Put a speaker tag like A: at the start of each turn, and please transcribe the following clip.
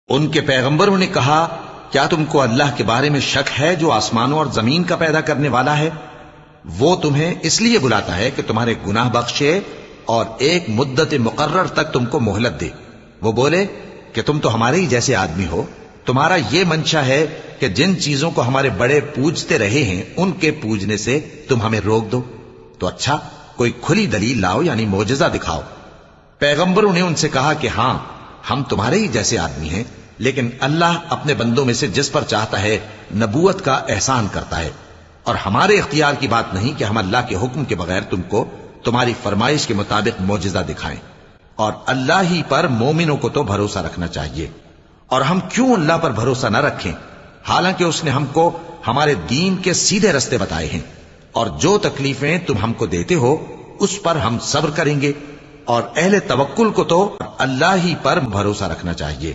A: ان کے پیغمبروں نے کہا کیا تم کو اللہ کے بارے میں شک ہے جو آسمانوں اور زمین کا پیدا کرنے والا ہے؟ وہ تمہیں اس لیے بلاتا ہے کہ تمہارے گناہ بخشے اور ایک مدت مقرر تک تم کو مہلت دے۔ وہ بولے کہ تم تو ہمارے ہی جیسے آدمی ہو، تمہارا یہ منشا ہے کہ جن چیزوں کو ہمارے بڑے پوجتے رہے ہیں ان کے پوجنے سے تم ہمیں روک دو، تو اچھا کوئی کھلی دلیل لاؤ، یعنی معجزہ دکھاؤ۔ پیغمبروں نے ان سے کہا کہ ہاں ہم تمہارے ہی جیسے آدمی ہیں، لیکن اللہ اپنے بندوں میں سے جس پر چاہتا ہے نبوت کا احسان کرتا ہے، اور ہمارے اختیار کی بات نہیں کہ ہم اللہ کے حکم کے بغیر تم کو تمہاری فرمائش کے مطابق معجزہ دکھائیں، اور اللہ ہی پر مومنوں کو تو بھروسہ رکھنا چاہیے۔ اور ہم کیوں اللہ پر بھروسہ نہ رکھیں حالانکہ اس نے ہم کو ہمارے دین کے سیدھے رستے بتائے ہیں، اور جو تکلیفیں تم ہم کو دیتے ہو اس پر ہم صبر کریں گے، اور اہل توکل کو تو اللہ ہی پر بھروسہ رکھنا چاہیے۔